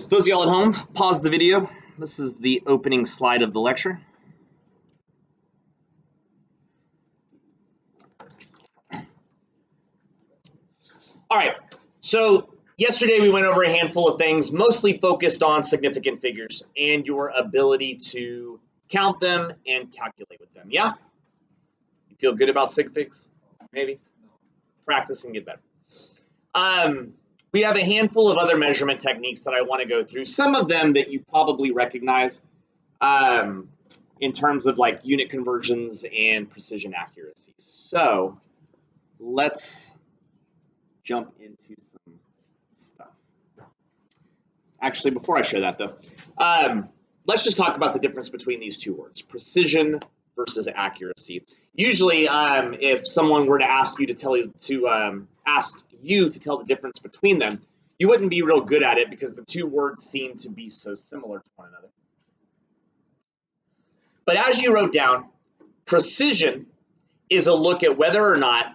Those of y'all at home, pause the video. This is the opening slide of the lecture. All right, so yesterday we went over a handful of things, mostly focused on significant figures and your ability to count them and calculate with them. Yeah? You feel good about sig figs? Maybe? Practice and get better. We have a handful of other measurement techniques that I want to go through. Some of them that you probably recognize in terms of like unit conversions and precision accuracy. So let's jump into some stuff. Actually, before I share that though, let's just talk about the difference between these two words, precision versus accuracy. Usually, if someone were to ask you to tell you to tell the difference between them, you wouldn't be real good at it because the two words seem to be so similar to one another. But as you wrote down, precision is a look at whether or not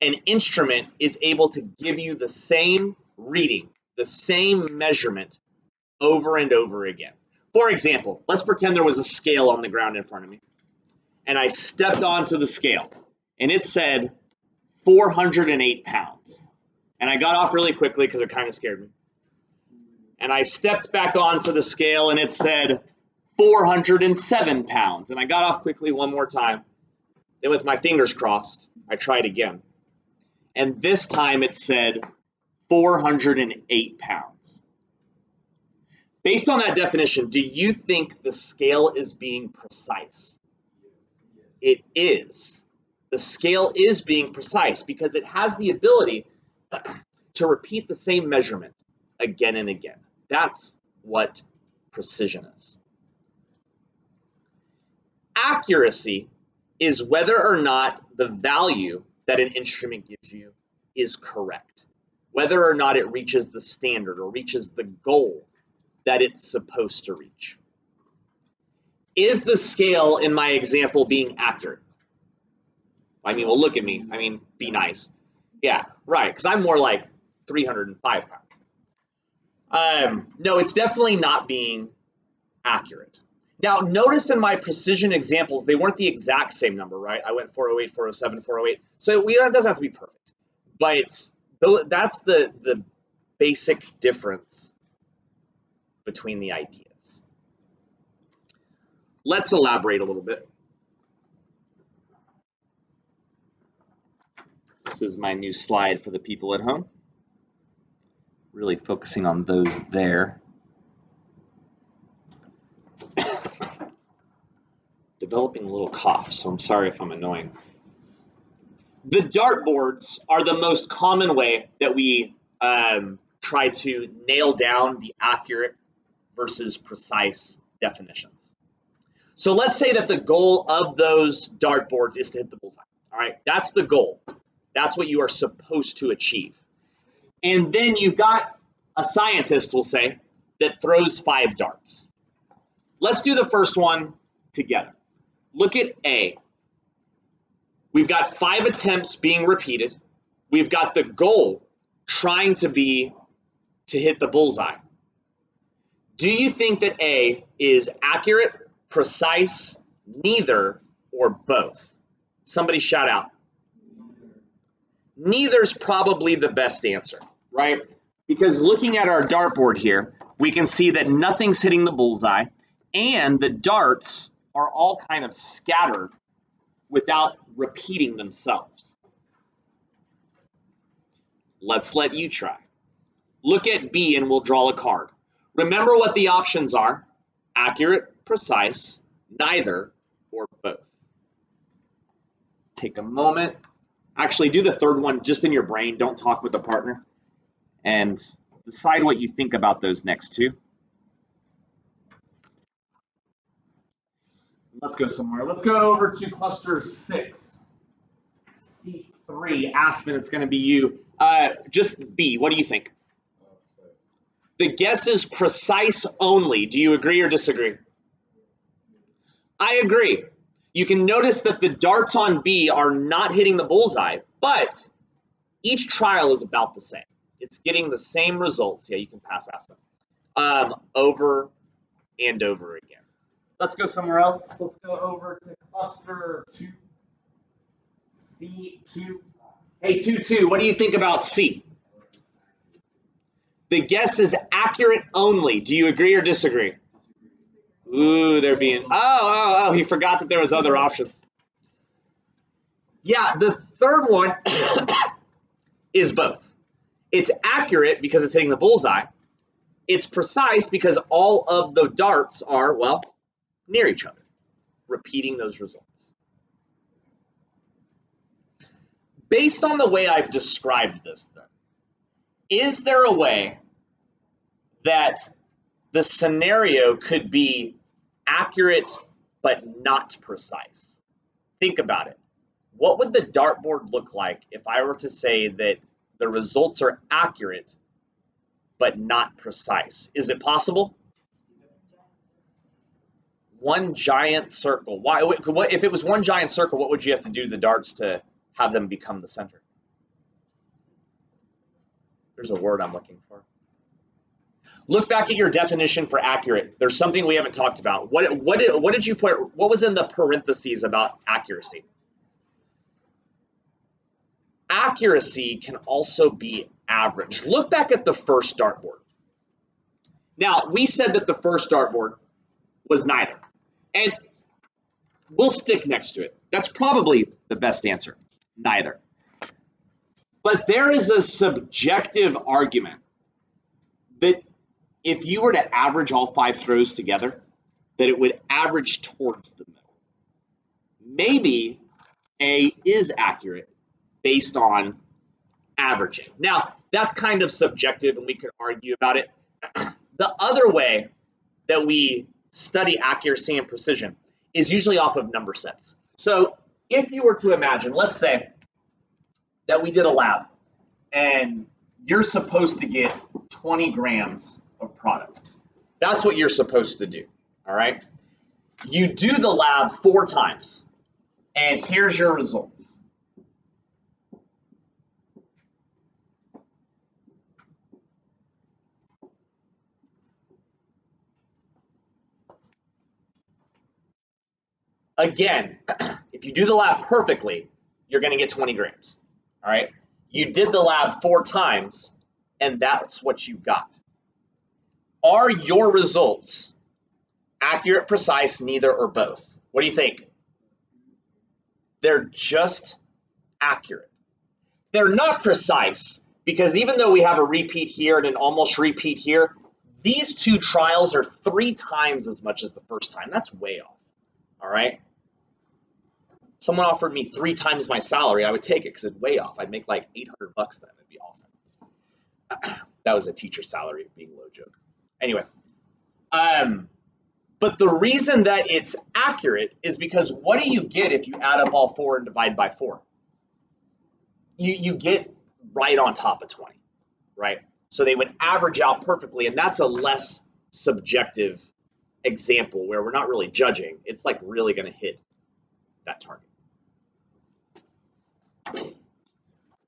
an instrument is able to give you the same reading, the same measurement over and over again. For example, let's pretend there was a scale on the ground in front of me, and I stepped onto the scale, and it said 408 pounds. And I got off really quickly because it kind of scared me. And I stepped back onto the scale, and it said 407 pounds. And I got off quickly one more time. Then with my fingers crossed, I tried again. And this time it said 408 pounds. Based on that definition, do you think the scale is being precise? It is. The scale is being precise because it has the ability to repeat the same measurement again and again. That's what precision is. Accuracy is whether or not the value that an instrument gives you is correct, whether or not it reaches the standard or reaches the goal that it's supposed to reach. Is the scale in my example being accurate? I mean, well, look at me. I mean, be nice. Yeah, right, because I'm more like 305 pounds. No, it's definitely not being accurate. Now, notice in my precision examples, they weren't the exact same number, right? I went 408, 407, 408. So it doesn't have to be perfect. But that's the basic difference between the ideas. Let's elaborate a little bit. This is my new slide for the people at home. Really focusing on those there. Developing a little cough, so I'm sorry if I'm annoying. The dartboards are the most common way that we try to nail down the accurate versus precise definitions. So let's say that the goal of those dartboards is to hit the bullseye. All right, that's the goal. That's what you are supposed to achieve. And then you've got a scientist, we'll say, that throws 5 darts. Let's do the first one together. Look at A. We've got 5 attempts being repeated. We've got the goal trying to be to hit the bullseye. Do you think that A is accurate, precise, neither, or both? Somebody shout out. Neither's probably the best answer, right? Because looking at our dartboard here, we can see that nothing's hitting the bullseye, and the darts are all kind of scattered without repeating themselves. Let's let you try. Look at B and we'll draw a card. Remember what the options are: accurate, precise, neither, or both. Take a moment. Actually, do the third one just in your brain. Don't talk with the partner. And decide what you think about those next two. Let's go somewhere. Let's go over to cluster 6. C3, Aspen, it's going to be you. Just B, what do you think? The guess is precise only. Do you agree or disagree? I agree. You can notice that the darts on B are not hitting the bullseye, but each trial is about the same. It's getting the same results. Yeah, you can pass Aspen. Over and over again. Let's go somewhere else. Let's go over to cluster 2, C2. Hey, 2, what do you think about C? The guess is accurate only. Do you agree or disagree? Ooh, they're being, oh, he forgot that there was other options. Yeah, the third one is both. It's accurate because it's hitting the bullseye. It's precise because all of the darts are, well, near each other, repeating those results. Based on the way I've described this, then, is there a way that the scenario could be accurate but not precise? Think about it. What would the dartboard look like if I were to say that the results are accurate but not precise? Is it possible? One giant circle. Why? If it was one giant circle, what would you have to do to the darts to have them become the center? There's a word I'm looking for. Look back at your definition for accurate. There's something we haven't talked about. What did you put? What was in the parentheses about accuracy? Accuracy can also be average. Look back at the first dartboard. Now, we said that the first dartboard was neither. And we'll stick next to it. That's probably the best answer, neither. But there is a subjective argument that if you were to average all 5 throws together, that it would average towards the middle. Maybe A is accurate based on averaging. Now, that's kind of subjective, and we could argue about it. The other way that we study accuracy and precision is usually off of number sets. So if you were to imagine, let's say that we did a lab, and you're supposed to get 20 grams of product. That's what you're supposed to do, all right? You do the lab 4 times, and here's your results. Again, if you do the lab perfectly, you're going to get 20 grams, all right? You did the lab 4 times, and that's what you got. Are your results accurate, precise, neither, or both? What do you think? They're just accurate. They're not precise because even though we have a repeat here and an almost repeat here, these 2 trials are 3 times as much as the first time. That's way off, all right? Someone offered me 3 times my salary, I would take it because it's way off. I'd make like $800 then. It'd be awesome. That was a teacher salary, being low joke. Anyway, but the reason that it's accurate is because what do you get if you add up all 4 and divide by 4? You get right on top of 20, right? So they would average out perfectly, and that's a less subjective example where we're not really judging. It's like really going to hit that target.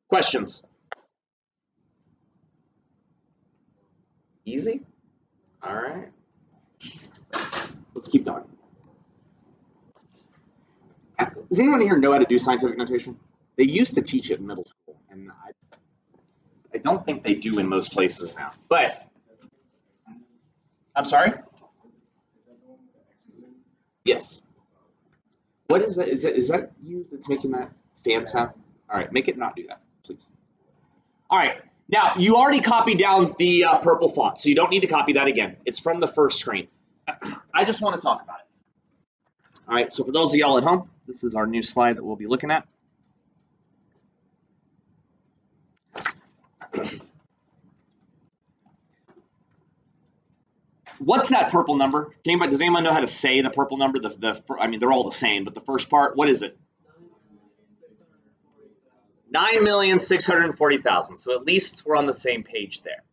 Questions? Easy? All right. Let's keep going. Does anyone here know how to do scientific notation? They used to teach it in middle school, and I don't think they do in most places now. But, I'm sorry? Yes. What is that? Is that you that's making that fan sound? All right, make it not do that, please. All right, now you already copied down the purple font, so you don't need to copy that again. It's from the first screen. I just want to talk about it. All right, so for those of y'all at home, this is our new slide that we'll be looking at. What's that purple number? Does anyone know how to say the purple number? I mean, they're all the same, but the first part, what is it? 9,640,000. So at least we're on the same page there.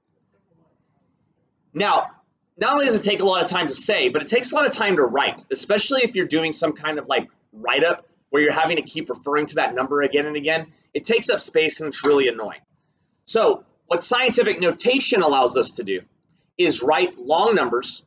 Now, not only does it take a lot of time to say, but it takes a lot of time to write, especially if you're doing some kind of like write-up where you're having to keep referring to that number again and again. It takes up space and it's really annoying. So What scientific notation allows us to do is write long numbers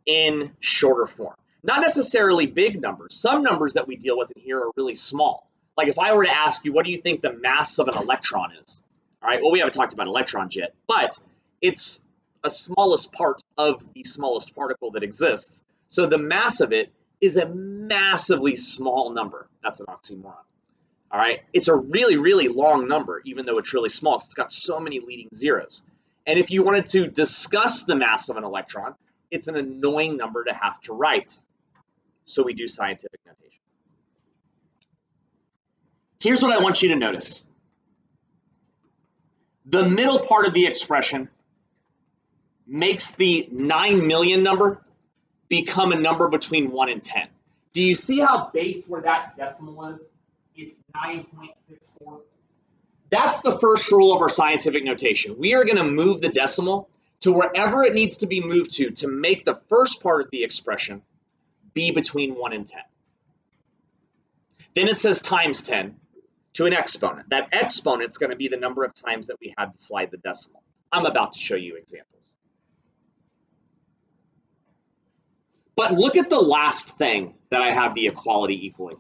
in shorter form. Not necessarily big numbers. Some numbers that we deal with in here are really small. Like if I were to ask you, what do you think the mass of an electron is? All right, well, we haven't talked about electrons yet, but it's a smallest part of the smallest particle that exists. So the mass of it is a massively small number. That's an oxymoron. All right, it's a really, really long number, even though it's really small because it's got so many leading zeros. And if you wanted to discuss the mass of an electron, it's an annoying number to have to write. So we do scientific notation. Here's what I want you to notice. The middle part of the expression makes the 9 million number become a number between 1 and 10. Do you see how base where that decimal is? It's 9.64. That's the first rule of our scientific notation. We are going to move the decimal to wherever it needs to be moved to make the first part of the expression be between 1 and 10. Then it says times 10 to an exponent. That exponent's going to be the number of times that we had to slide the decimal. I'm about to show you examples. But look at the last thing that I have the equality equaling.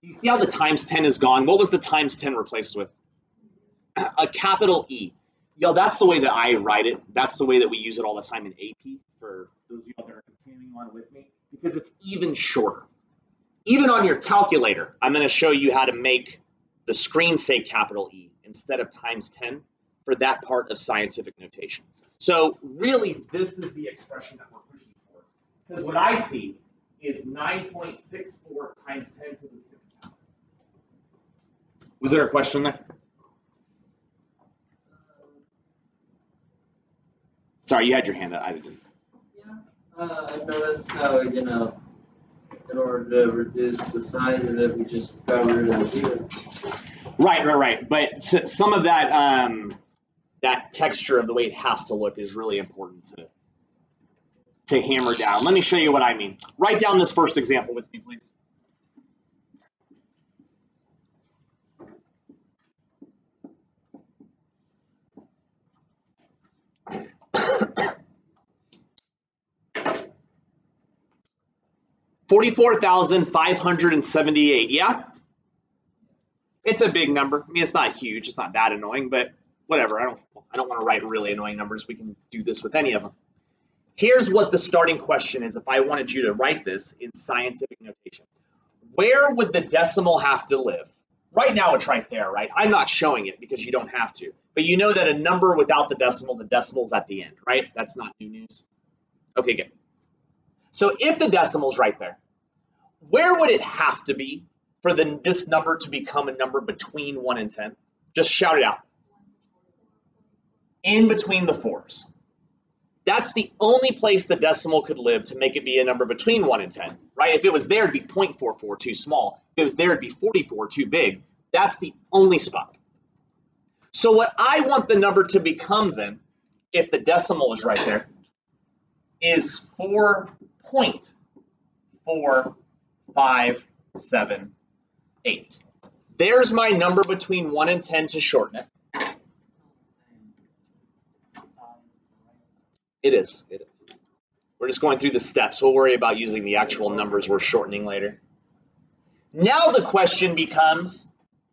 You see how the times 10 is gone? What was the times 10 replaced with? A capital E. Yo, that's the way that I write it. That's the way that we use it all the time in AP for those of you that are continuing on with me, because it's even shorter. Even on your calculator, I'm going to show you how to make the screen say capital E instead of times 10 for that part of scientific notation. So really, this is the expression that we're pushing for. Because what I see is 9.64 times 10 to the 6th power. Was there a question there? Sorry, you had your hand up. I didn't. Yeah, I noticed how, in order to reduce the size of it, we just got rid of the zero. Right. But some of that that texture of the way it has to look is really important to hammer down. Let me show you what I mean. Write down this first example with me, please. $44,578. Yeah, it's a big number. I mean, it's not huge. It's not that annoying, but whatever. I don't want to write really annoying numbers. We can do this with any of them. Here's what the starting question is if I wanted you to write this in scientific notation. Where would the decimal have to live? Right now it's right there, right? I'm not showing it because you don't have to. But you know that a number without the decimal's at the end, right? That's not new news. Okay, good. So if the decimal's right there, where would it have to be for this number to become a number between 1 and 10? Just shout it out. In between the 4s. That's the only place the decimal could live to make it be a number between 1 and 10, right? If it was there, it'd be 0.44, too small. If it was there, it'd be 44, too big. That's the only spot. So what I want the number to become then, if the decimal is right there, is 4.4578. There's my number between 1 and 10 to shorten it. It is. We're just going through the steps. We'll worry about using the actual numbers we're shortening later. Now the question becomes,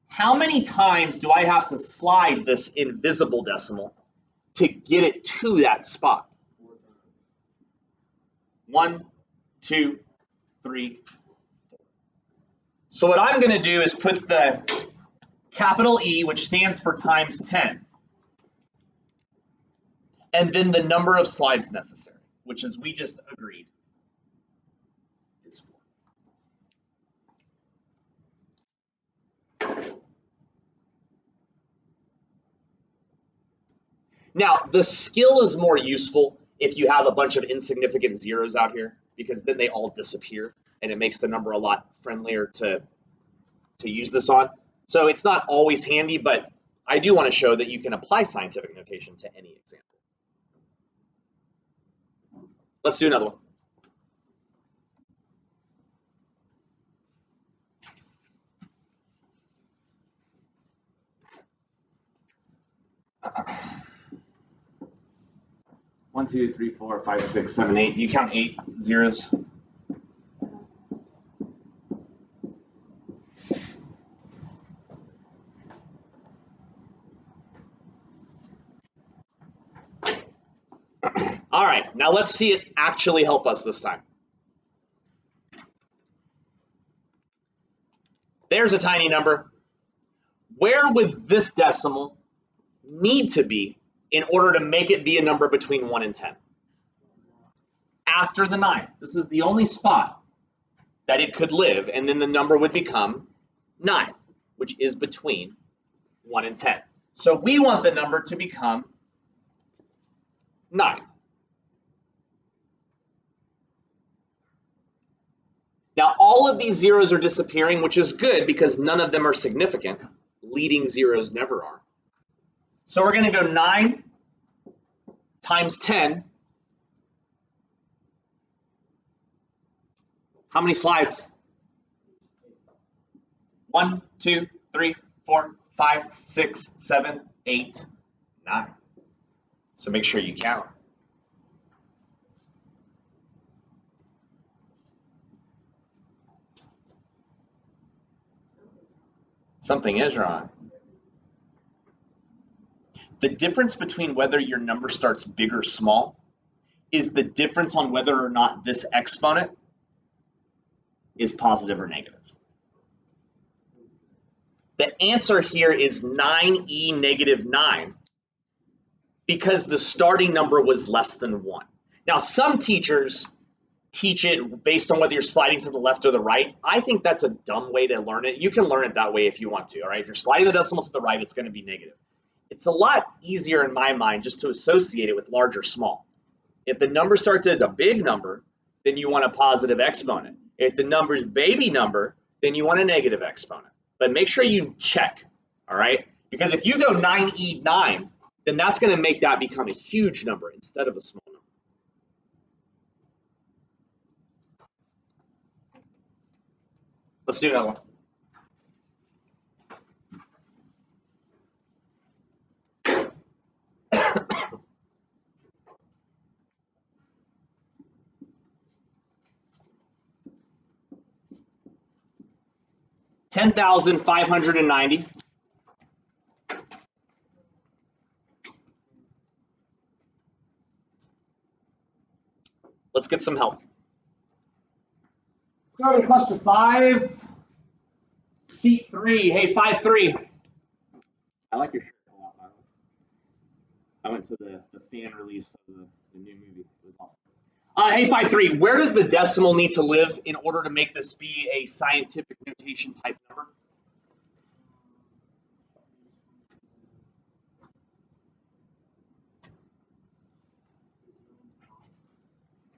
how many times do I have to slide this invisible decimal to get it to that spot? 1, 2, 3, 4. So what I'm going to do is put the capital E, which stands for times 10, and then the number of slides necessary, which is we just agreed is 4. Now, the skill is more useful if you have a bunch of insignificant zeros out here, because then they all disappear, and it makes the number a lot friendlier to use this on. So it's not always handy, but I do want to show that you can apply scientific notation to any example. Let's do another one. 1, 2, 3, 4, 5, 6, 7, 8. Do you count 8 zeros? All right, now let's see it actually help us this time. There's a tiny number. Where would this decimal need to be in order to make it be a number between 1 and 10? After the 9. This is the only spot that it could live, and then the number would become 9, which is between 1 and 10. So we want the number to become 9. Now all of these zeros are disappearing, which is good because none of them are significant. Leading zeros never are. So we're going to go 9 times 10. How many slides? 1, 2, 3, 4, 5, 6, 7, 8, 9. So make sure you count. Something is wrong. The difference between whether your number starts big or small is the difference on whether or not this exponent is positive or negative. The answer here is 9e negative 9 because the starting number was less than 1. Now, some teachers teach it based on whether you're sliding to the left or the right. I think that's a dumb way to learn it. You can learn it that way if you want to, all right? If you're sliding the decimal to the right, it's going to be negative. It's a lot easier in my mind just to associate it with large or small. If the number starts as a big number, then you want a positive exponent. If the number's baby number, then you want a negative exponent. But make sure you check, all right? Because if you go 9e9, then that's going to make that become a huge number instead of a small number. Let's do another one. $10,590. Let's get some help. Let's go to cluster 5, seat 3. Hey, 5-3. I like your shirt a lot, by the way. I went to the fan release of the new movie. It was awesome. Hey, 5-3. Where does the decimal need to live in order to make this be a scientific notation type number?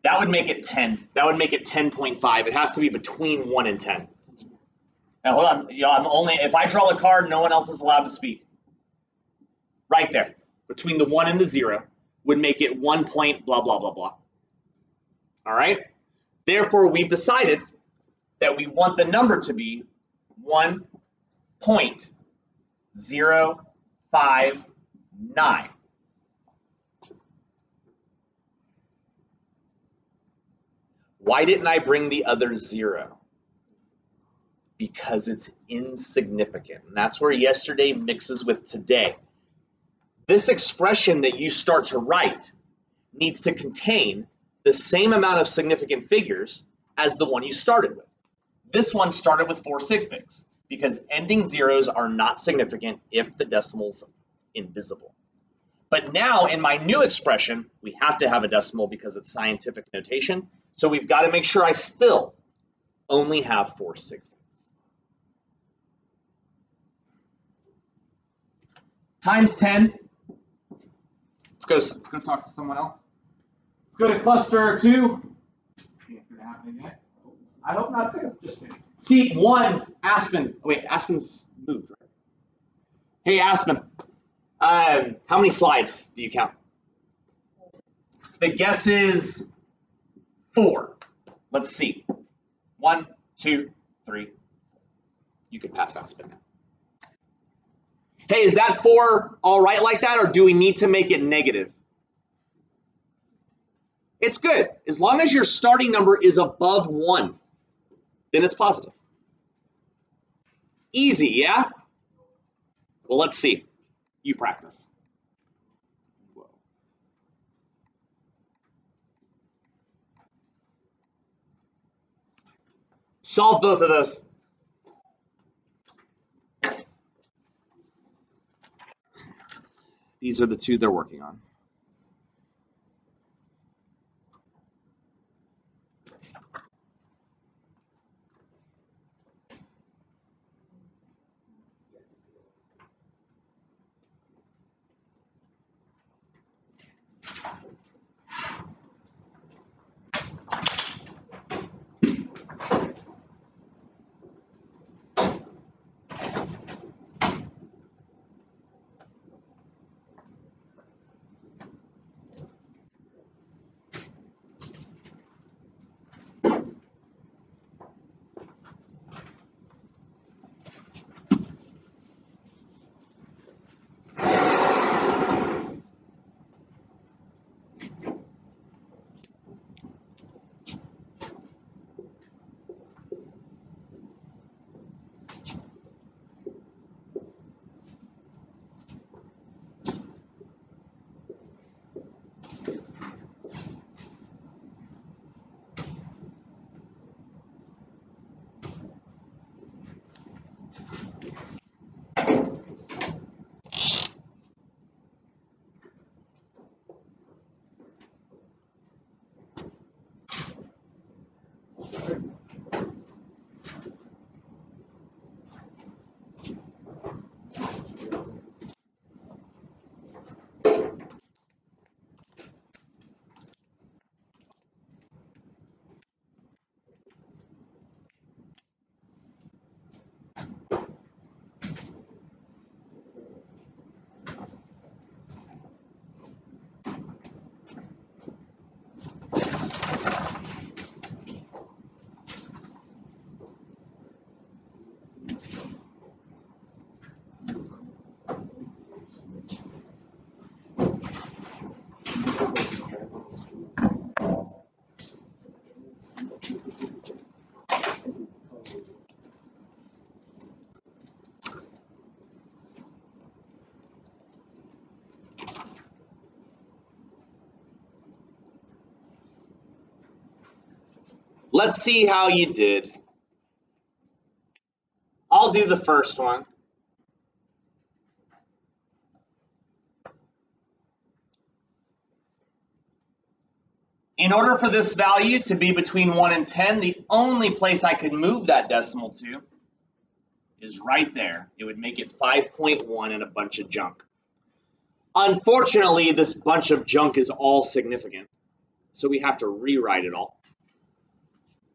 That would make it 10. That would make it 10.5. It has to be between 1 and 10. Now, hold on. I'm only, if I draw a card, no one else is allowed to speak. Right there. Between the 1 and the 0 would make it 1 point blah, blah, blah, blah. All right? Therefore, we've decided that we want the number to be 1.059. Why didn't I bring the other 0? Because it's insignificant. And that's where yesterday mixes with today. This expression that you start to write needs to contain the same amount of significant figures as the one you started with. This one started with 4 sig figs because ending zeros are not significant if the decimal's invisible. But now in my new expression, we have to have a decimal because it's scientific notation. So we've got to make sure I still only have 4 sig figs. Times 10. Let's go talk to someone else. Let's go to cluster 2. It's gonna happen again. I hope not too. Just seat 1, Aspen. Wait, Aspen's moved, right? Hey, Aspen. How many slides do you count? The guess is 4. Let's see. 1, 2, 3. You can pass Aspen now. Hey, is that 4 all right like that, or do we need to make it negative? It's good. As long as your starting number is above 1, then it's positive. Easy, yeah? Well, let's see. You practice. Whoa. Solve both of those. These are the 2 they're working on. Let's see how you did. I'll do the first one. In order for this value to be between 1 and 10, the only place I could move that decimal to is right there. It would make it 5.1 and a bunch of junk. Unfortunately, this bunch of junk is all significant, so we have to rewrite it all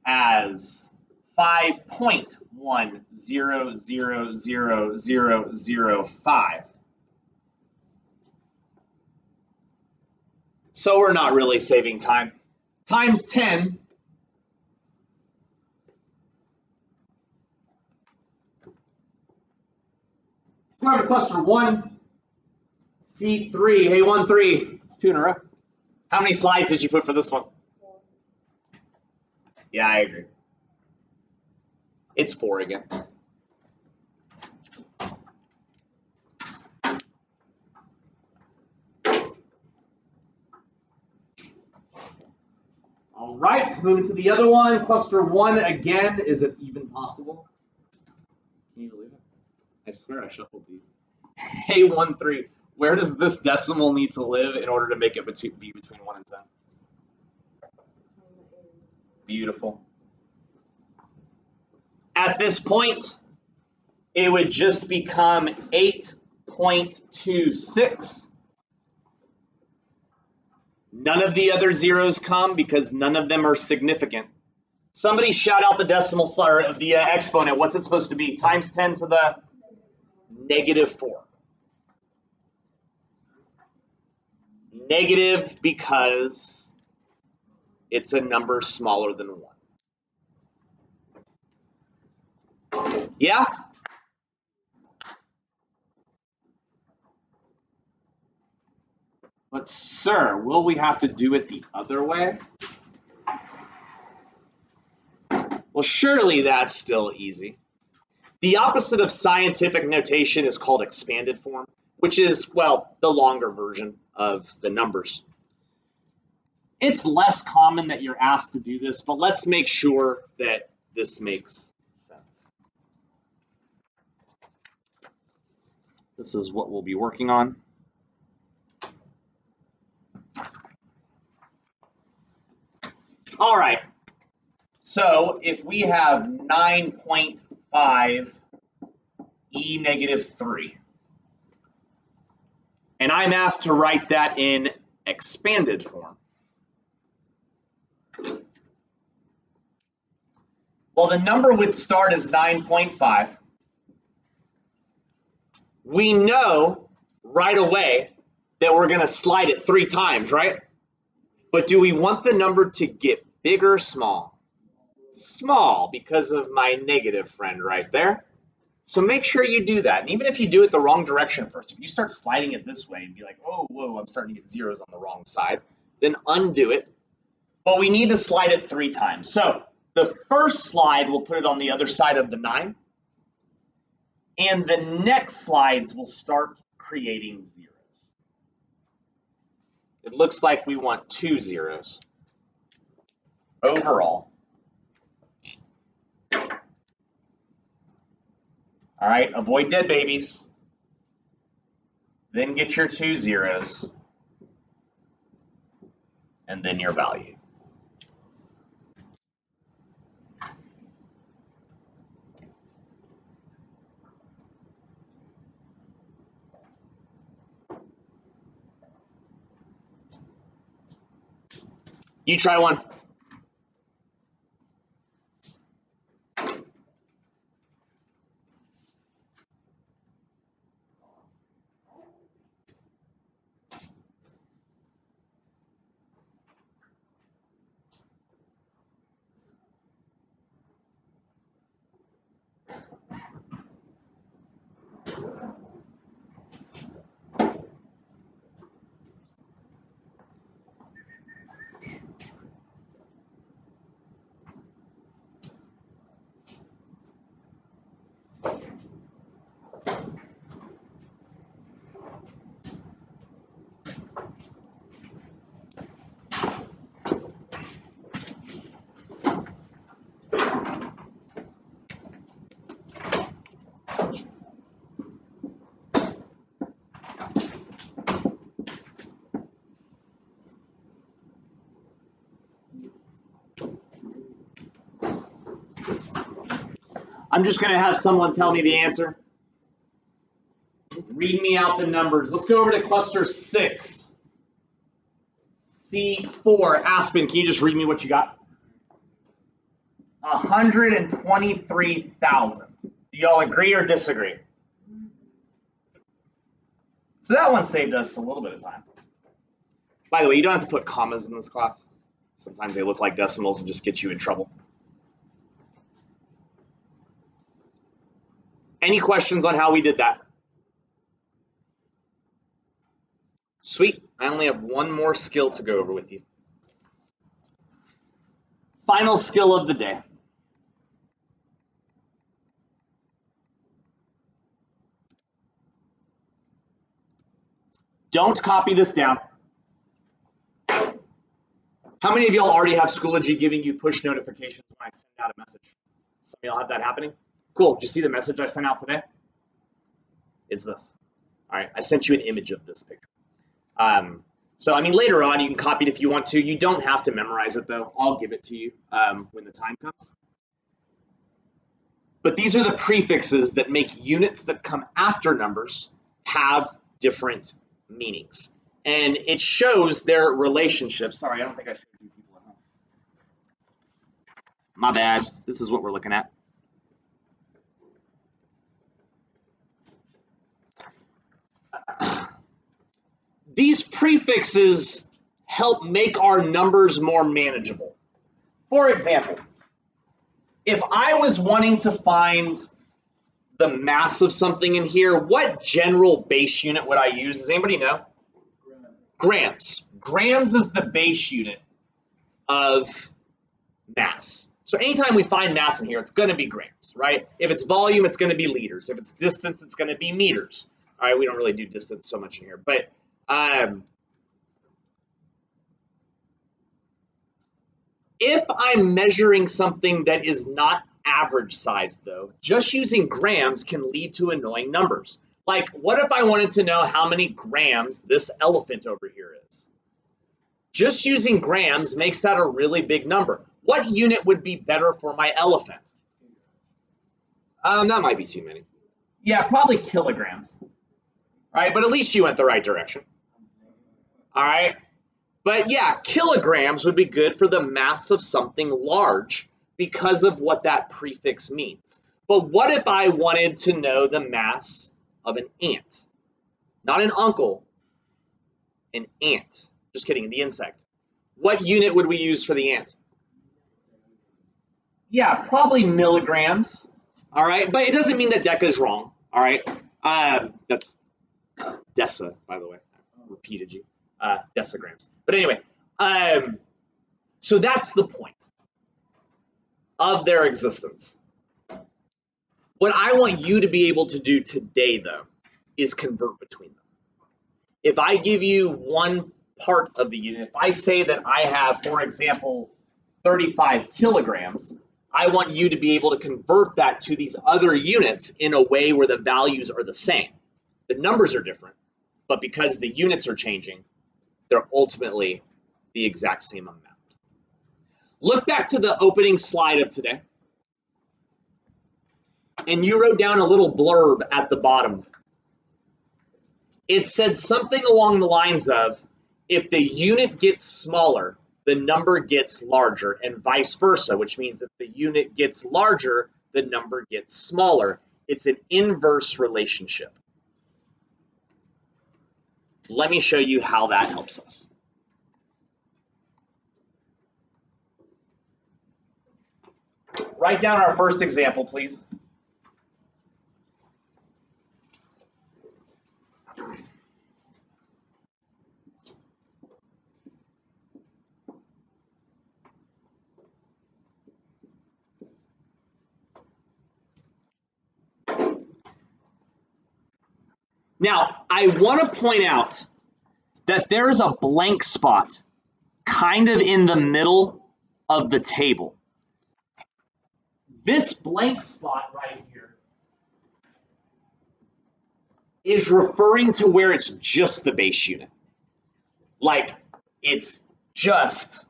as 5.10000005. So we're not really saving time. Times 10 target cluster 1, C3. Hey, 1, 3. It's 2 in a row. How many slides did you put for this one? Yeah, I agree. It's 4 again. All right, moving to the other one. Cluster 1 again. Is it even possible? Can you believe it? I swear I shuffled these. Hey, 1, 3. Where does this decimal need to live in order to make it be between 1 and 10? Beautiful. At this point, it would just become 8.26. None of the other zeros come because none of them are significant. Somebody shout out the decimal or the exponent. What's it supposed to be? Times 10 to the negative 4. Negative because it's a number smaller than 1. Yeah? But sir, will we have to do it the other way? Well, surely that's still easy. The opposite of scientific notation is called expanded form, which is, well, the longer version of the numbers. It's less common that you're asked to do this, but let's make sure that this makes sense. This is what we'll be working on. All right. So if we have 9.5 e negative 3, and I'm asked to write that in expanded form, well, the number would start as 9.5. We know right away that we're going to slide it 3 times, right? But do we want the number to get big or small? Small, because of my negative friend right there. So make sure you do that. And even if you do it the wrong direction first, if you start sliding it this way and be like, oh, whoa, I'm starting to get zeros on the wrong side, then undo it. But we need to slide it 3 times. So the first slide, we'll put it on the other side of the 9. And the next slides will start creating zeros. It looks like we want 2 zeros overall. All right, avoid dead babies. Then get your 2 zeros. And then your value. You try one. I'm just going to have someone tell me the answer. Read me out the numbers. Let's go over to cluster 6. C4. Aspen, can you just read me what you got? 123,000. Do y'all agree or disagree? So that one saved us a little bit of time. By the way, you don't have to put commas in this class. Sometimes they look like decimals and just get you in trouble. Any questions on how we did that? Sweet. I only have one more skill to go over with you. Final skill of the day. Don't copy this down. How many of y'all already have Schoology giving you push notifications when I send out a message? Some of y'all have that happening? Cool. Did you see the message I sent out today? It's this. All right. I sent you an image of this picture. So, I mean, later on, you can copy it if you want to. You don't have to memorize it, though. I'll give it to you when the time comes. But these are the prefixes that make units that come after numbers have different meanings. And it shows their relationships. Sorry, I don't think I showed you people at home. My bad. This is what we're looking at. These prefixes help make our numbers more manageable. For example, if I was wanting to find the mass of something in here, what general base unit would I use? Does anybody know? Grams. Grams is the base unit of mass. So anytime we find mass in here, it's going to be grams, right? If it's volume, it's going to be liters. If it's distance, it's going to be meters. All right, we don't really do distance so much in here, but if I'm measuring something that is not average size, though, just using grams can lead to annoying numbers. Like, what if I wanted to know how many grams this elephant over here is? Just using grams makes that a really big number. What unit would be better for my elephant? That might be too many. Yeah, probably kilograms. All right, but at least you went the right direction. All right. But yeah, kilograms would be good for the mass of something large because of what that prefix means. But what if I wanted to know the mass of an ant? Not an uncle, an ant. Just kidding, the insect. What unit would we use for the ant? Yeah, probably milligrams. All right, but it doesn't mean that deca is wrong. All right, that's deci, by the way. I repeated you. Decigrams. But anyway, so that's the point of their existence. What I want you to be able to do today, though, is convert between them. If I give you one part of the unit, if I say that I have, for example, 35 kilograms, I want you to be able to convert that to these other units in a way where the values are the same. The numbers are different, but because the units are changing, they're ultimately the exact same amount. Look back to the opening slide of today, and you wrote down a little blurb at the bottom. It said something along the lines of, if the unit gets smaller, the number gets larger, and vice versa, which means if the unit gets larger, the number gets smaller. It's an inverse relationship. Let me show you how that helps us. Write down our first example, please. Now, I want to point out that there's a blank spot kind of in the middle of the table. This blank spot right here is referring to where it's just the base unit. Like, it's just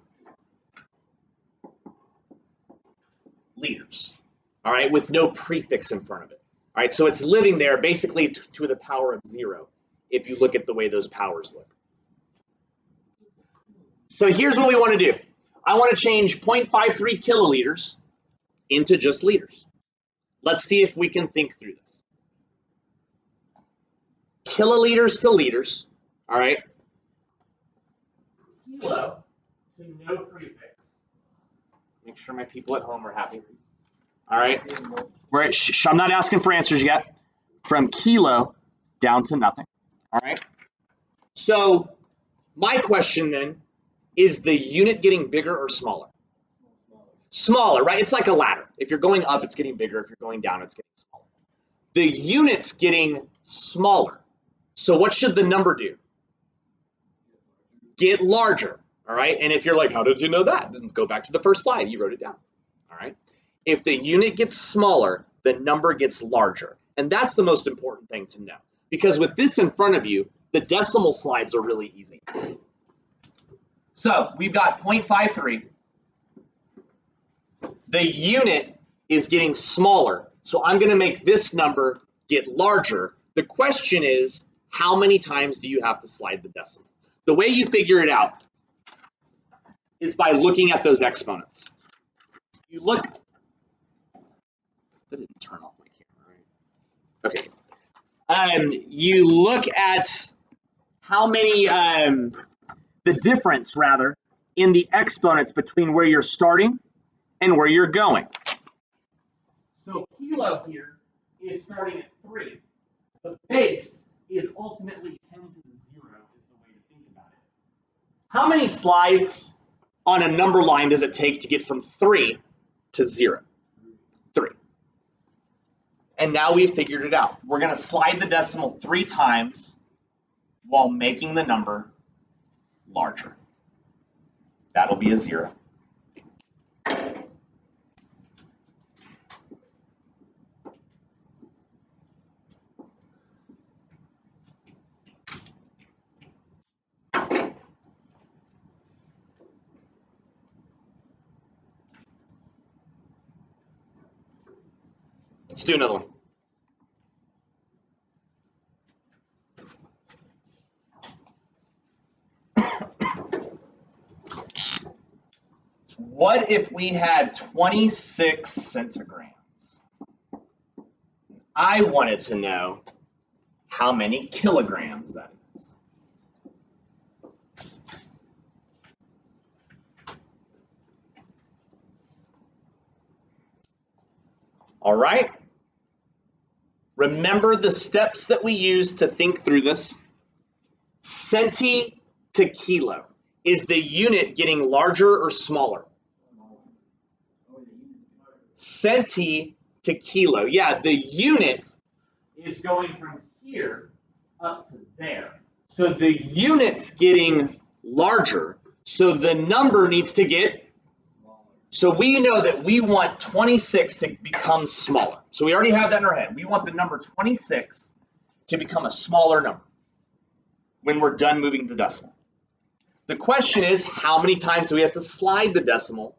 liters, all right, with no prefix in front of it. All right, so it's living there basically to the power of 0 if you look at the way those powers look. So here's what we want to do. I want to change 0.53 kiloliters into just liters. Let's see if we can think through this. Kiloliters to liters, all right. Kilo to no prefix. Make sure my people at home are happy. All right. I'm not asking for answers yet. From kilo down to nothing. All right. So my question then, is the unit getting bigger or smaller? Smaller, right? It's like a ladder. If you're going up, it's getting bigger. If you're going down, it's getting smaller. The unit's getting smaller. So what should the number do? Get larger. All right. And if you're like, how did you know that? Then go back to the first slide. You wrote it down. All right. If the unit gets smaller, the number gets larger. And that's the most important thing to know. Because with this in front of you, the decimal slides are really easy. So we've got 0.53. The unit is getting smaller. So I'm going to make this number get larger. The question is, how many times do you have to slide the decimal? The way you figure it out is by looking at those exponents. You look, that didn't turn off my camera, right? Okay. You look at how many, the difference rather, in the exponents between where you're starting and where you're going. So kilo here is starting at 3. The base is ultimately 10 to the 0 is the way to think about it. How many slides on a number line does it take to get from 3 to 0? 3. And now we've figured it out. We're going to slide the decimal 3 times while making the number larger. That'll be a 0. Let's do another one. What if we had 26 centigrams? I wanted to know how many kilograms that is. All right. Remember the steps that we used to think through this? Centi to kilo. Is the unit getting larger or smaller? Centi to kilo. Yeah, the unit is going from here up to there. So the unit's getting larger. So the number needs to get, so we know that we want 26 to become smaller. So we already have that in our head. We want the number 26 to become a smaller number when we're done moving the decimal. The question is, how many times do we have to slide the decimal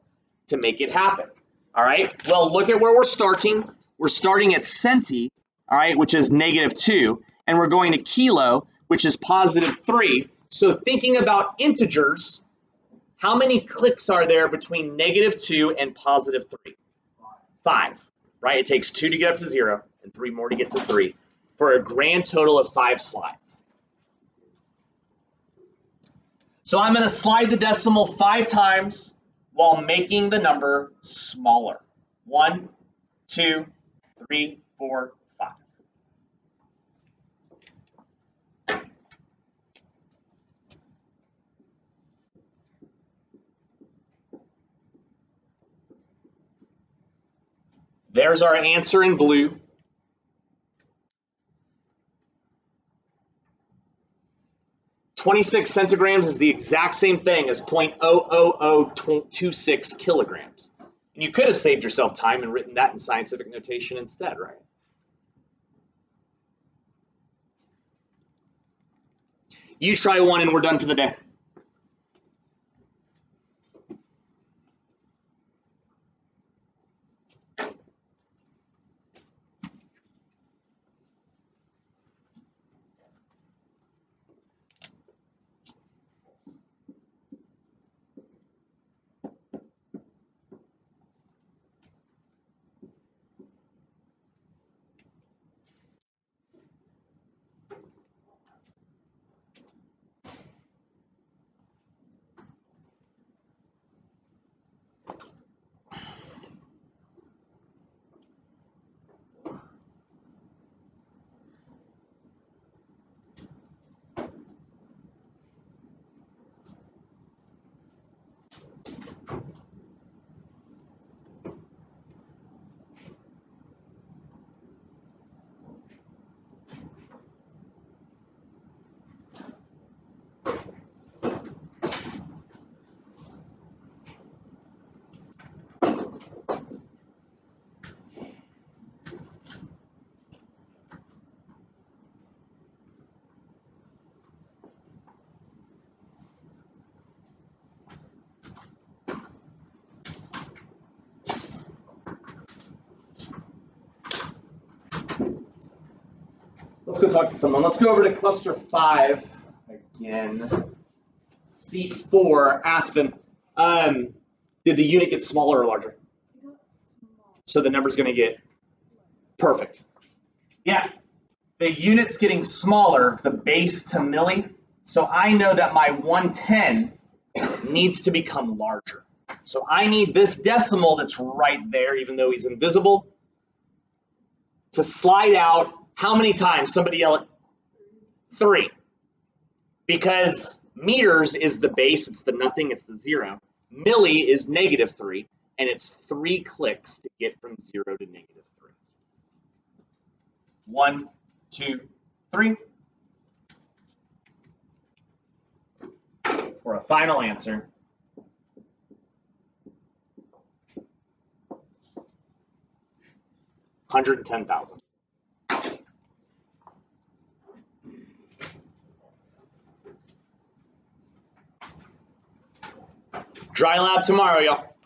to make it happen? All right, well, look at where we're starting. We're starting at centi, all right, which is -2, and we're going to kilo, which is +3. So thinking about integers, how many clicks are there between -2 and +3? 5, right? It takes 2 to get up to 0 and 3 more to get to 3 for a grand total of 5 slides. So I'm going to slide the decimal 5 times while making the number smaller. 1, 2, 3, 4, 5. There's our answer in blue. .26 centigrams is the exact same thing as 0.00026 kilograms. And you could have saved yourself time and written that in scientific notation instead, right? You try one and we're done for the day. Let's go talk to someone. Let's go over to cluster 5 again. Seat 4, Aspen. Did the unit get smaller or larger? So the number's going to get perfect. Yeah, the unit's getting smaller, the base to milli. So I know that my 110 needs to become larger. So I need this decimal that's right there, even though he's invisible, to slide out. How many times? Somebody yell it. 3. Because Meters is the base, it's the nothing, it's the 0. Milli is -3, and it's 3 clicks to get from 0 to -3. 1, 2, 3. For a final answer. $110,000. Dry lab tomorrow, y'all.